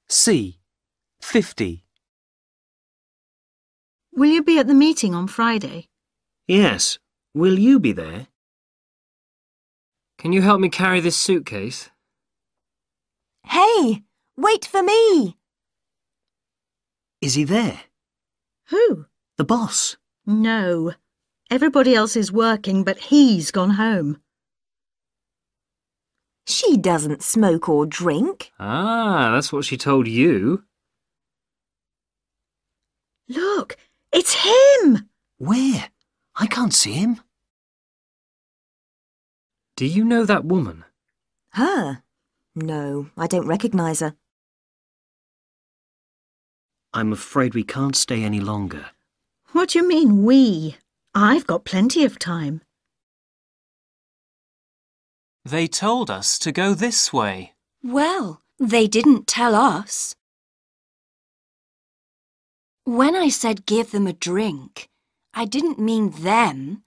C. 50. Will you be at the meeting on Friday? Yes. Will you be there? Can you help me carry this suitcase? Hey, wait for me! Is he there? Who? The boss. No. Everybody else is working, but he's gone home. She doesn't smoke or drink. Ah, that's what she told you. Look, it's him! Where? I can't see him. Do you know that woman? Her? No, I don't recognise her. I'm afraid we can't stay any longer. What do you mean, we? I've got plenty of time. They told us to go this way. Well, they didn't tell us. When I said give them a drink, I didn't mean them.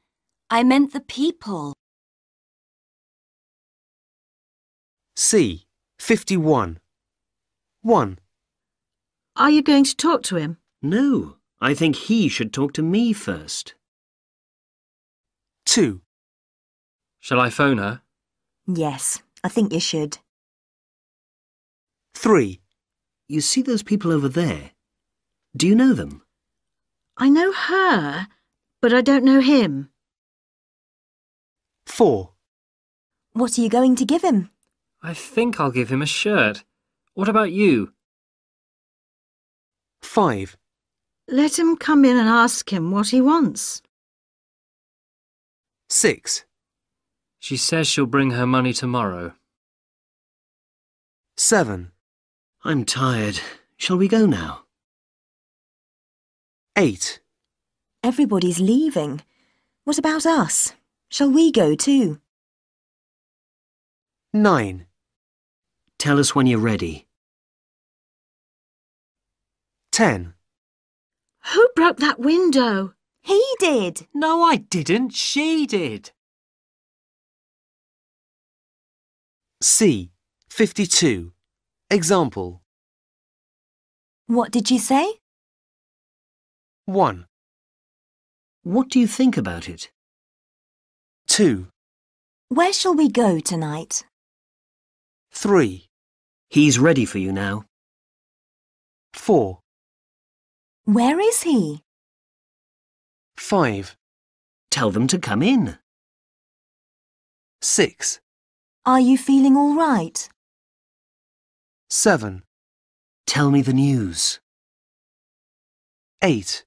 I meant the people. C. 51. 1. Are you going to talk to him? No, I think he should talk to me first. 2. Shall I phone her? Yes, I think you should. 3. You see those people over there? Do you know them? I know her, but I don't know him. 4. What are you going to give him? I think I'll give him a shirt. What about you? 5. Let him come in and ask him what he wants. 6. She says she'll bring her money tomorrow. 7. I'm tired. Shall we go now? 8. Everybody's leaving. What about us? Shall we go too? 9. Tell us when you're ready. 10. Who broke that window? He did. No, I didn't. She did. C. 52. Example. What did you say? 1. What do you think about it? 2. Where shall we go tonight? 3. He's ready for you now. 4. Where is he? 5. Tell them to come in. 6. Are you feeling all right? 7. Tell me the news. 8.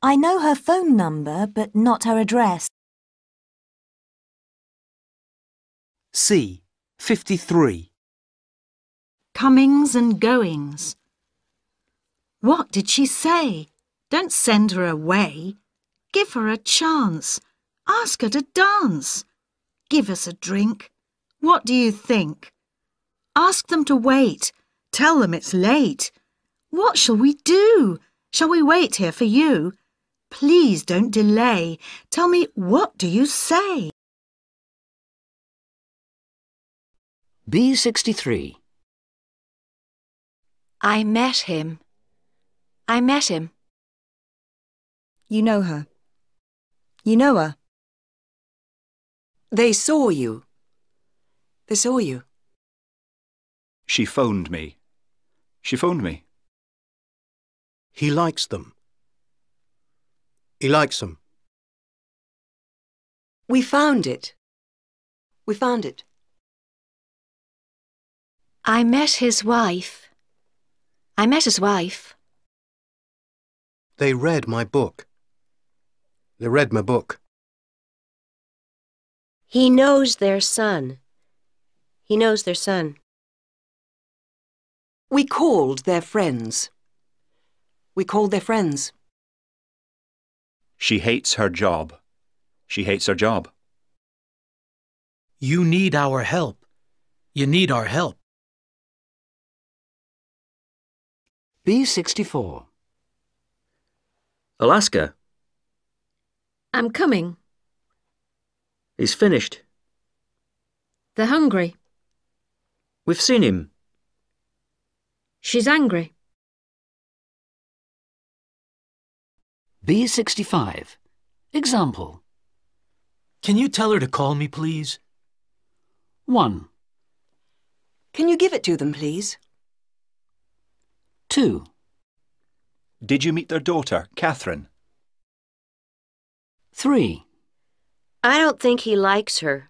I know her phone number, but not her address. C. 53. Comings and goings. What did she say? Don't send her away. Give her a chance. Ask her to dance. Give us a drink. What do you think? Ask them to wait. Tell them it's late. What shall we do? Shall we wait here for you? Please don't delay. Tell me, what do you say? B63. I met him. I met him. You know her. You know her. They saw you. They saw you. She phoned me. She phoned me. He likes them. He likes them. We found it. We found it. I met his wife. I met his wife. They read my book. They read my book. He knows their son. He knows their son. We called their friends. We called their friends. She hates her job. She hates her job. You need our help. You need our help. B64. Alaska. I'm coming. He's finished. They're hungry. We've seen him. She's angry. B65. Example. Can you tell her to call me, please? 1, Can you give it to them, please? 2, Did you meet their daughter, Catherine? 3, I don't think he likes her.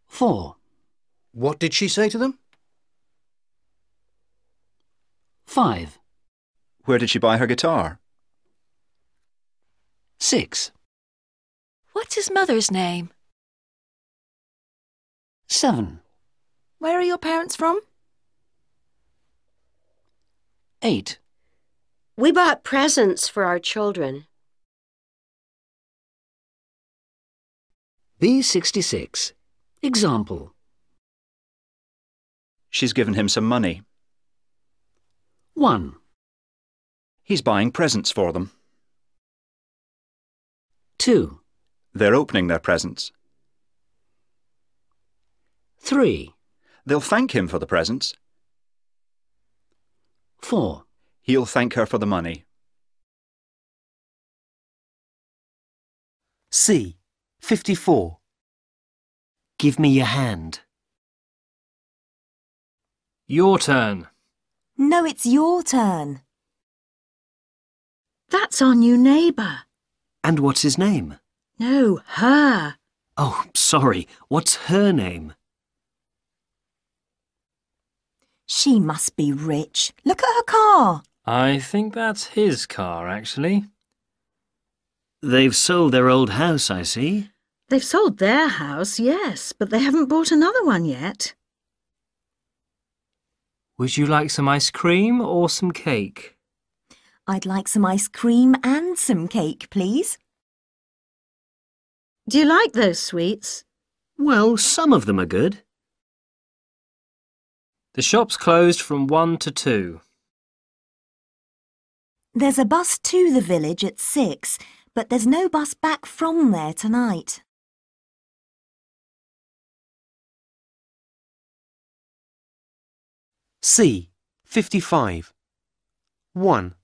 4, What did she say to them? 5, Where did she buy her guitar? 6, What's his mother's name? 7, Where are your parents from? 8. We bought presents for our children. B66. Example. She's given him some money. 1, He's buying presents for them. 2, They're opening their presents. 3, They'll thank him for the presents. 4. He'll thank her for the money. C. 54. Give me your hand. Your turn. No, it's your turn. That's our new neighbour. And what's his name? No, her. Oh, sorry. What's her name? She must be rich. Look at her car. I think that's his car, actually. They've sold their old house, I see. They've sold their house, yes, but they haven't bought another one yet. Would you like some ice cream or some cake? I'd like some ice cream and some cake, please. Do you like those sweets? Well, some of them are good. The shop's closed from 1 to 2. There's a bus to the village at 6, but there's no bus back from there tonight. C. 55. 1.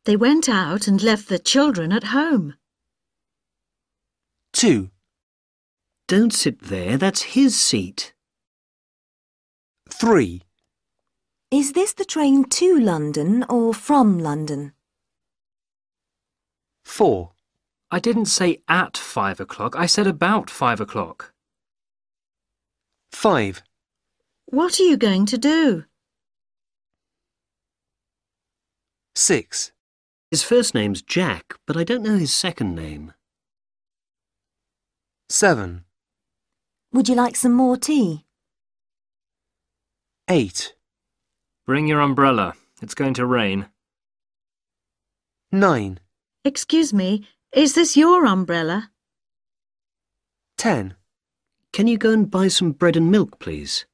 They went out and left the children at home. 2. Don't sit there, that's his seat. 3. Is this the train to London or from London? 4. I didn't say at 5 o'clock, I said about 5 o'clock. 5. What are you going to do? 6. His first name's Jack, but I don't know his second name. 7. Would you like some more tea? 8. Bring your umbrella, it's going to rain. 9. Excuse me, is this your umbrella? 10. Can you go and buy some bread and milk, please?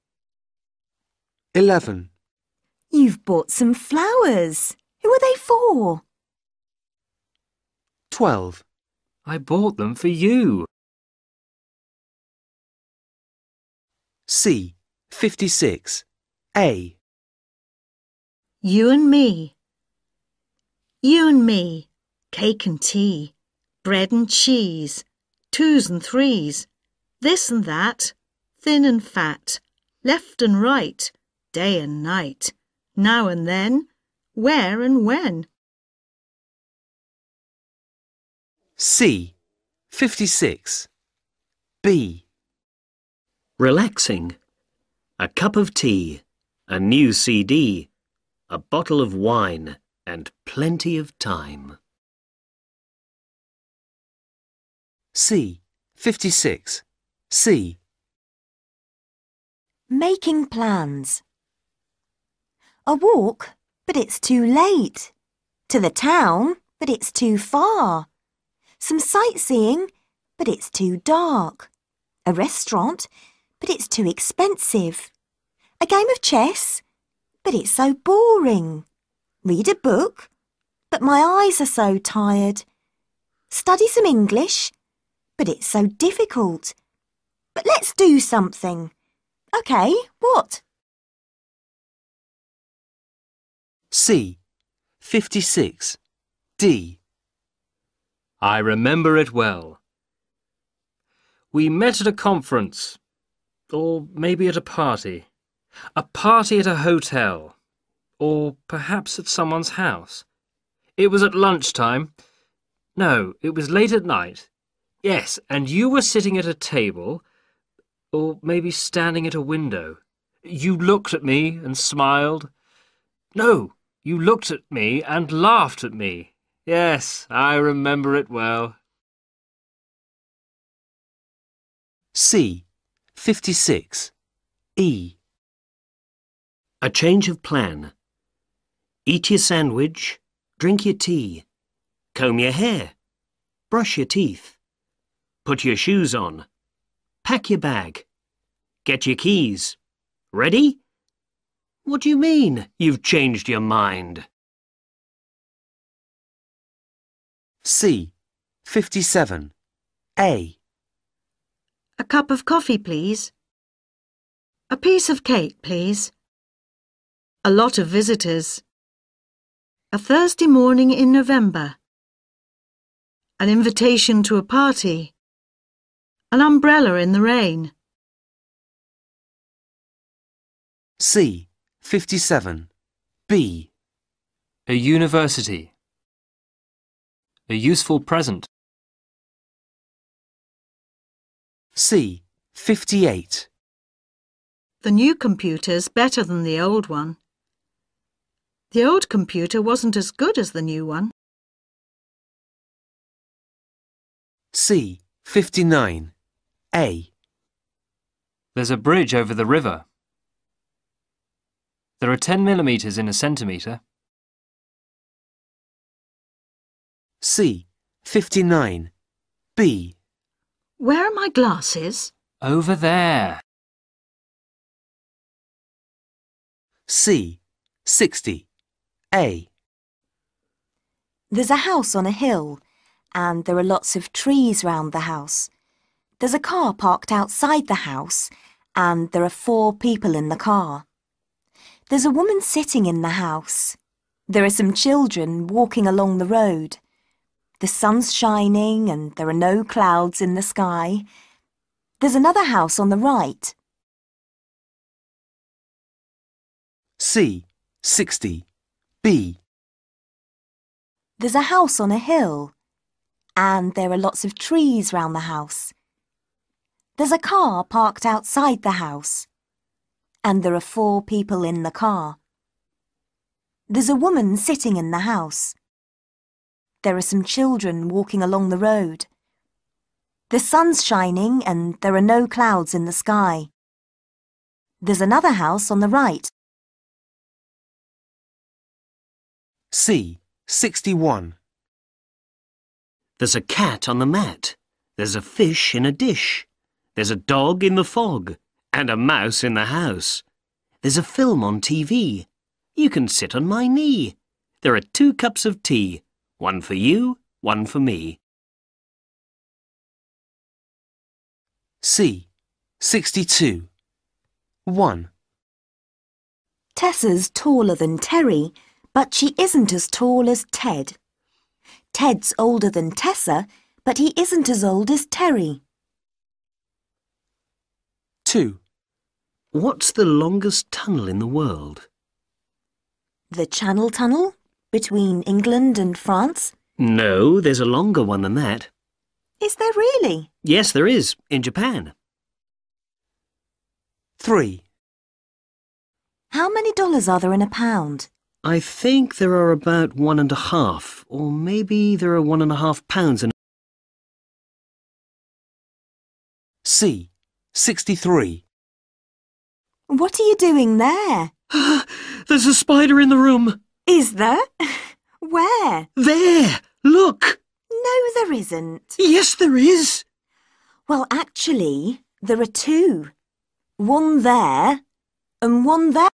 11. You've bought some flowers. Who are they for? 12. I bought them for you. C. 56. A. You and me. You and me. Cake and tea. Bread and cheese. 2s and 3s. This and that. Thin and fat. Left and right. Day and night. Now and then. Where and when. C. 56. B. Relaxing. A cup of tea. A new CD. A bottle of wine. And plenty of time. C. 56. C. Making plans. A walk, but it's too late. To the town, but it's too far. Some sightseeing, but it's too dark. A restaurant, but it's too expensive. A game of chess, but it's so boring. Read a book, but my eyes are so tired. Study some English, but it's so difficult. But let's do something. OK, what? C. 56. D. I remember it well. We met at a conference, or maybe at a party at a hotel, or perhaps at someone's house. It was at lunchtime. No, it was late at night. Yes, and you were sitting at a table, or maybe standing at a window. You looked at me and smiled. No, you looked at me and laughed at me. Yes, I remember it well. C. 56. E. A change of plan. Eat your sandwich, drink your tea, comb your hair, brush your teeth, put your shoes on, pack your bag, get your keys. Ready? What do you mean, you've changed your mind? C. 57. A. A cup of coffee, please. A piece of cake, please. A lot of visitors. A Thursday morning in November. An invitation to a party. An umbrella in the rain. C. 57. B. A university. A useful present. C. 58. The new computer's better than the old one. The old computer wasn't as good as the new one. C. 59. A. There's a bridge over the river. There are 10 millimetres in a centimetre. C. 59. B. Where are my glasses? Over there. C. 60. A. There's a house on a hill, and there are lots of trees round the house. There's a car parked outside the house, and there are 4 people in the car. There's a woman sitting in the house. There are some children walking along the road. The sun's shining and there are no clouds in the sky. There's another house on the right. C. 60. B. There's a house on a hill, and there are lots of trees round the house. There's a car parked outside the house, and there are 4 people in the car. There's a woman sitting in the house. There are some children walking along the road. The sun's shining and there are no clouds in the sky. There's another house on the right. C. 61. There's a cat on the mat. There's a fish in a dish. There's a dog in the fog. And a mouse in the house. There's a film on TV. You can sit on my knee. There are 2 cups of tea. One for you, one for me. C. 62. 1. Tessa's taller than Terry, but she isn't as tall as Ted. Ted's older than Tessa, but he isn't as old as Terry. 2. What's the longest tunnel in the world? The Channel Tunnel? Between England and France? No, there's a longer one than that. Is there really? Yes, there is, in Japan. 3. How many dollars are there in a pound? I think there are about 1.5, or maybe there are 1.5 pounds in. C. 63. What are you doing there? There's a spider in the room. Is there? Where? There! Look! No, there isn't. Yes, there is. Well, actually, there are 2. One there and one there.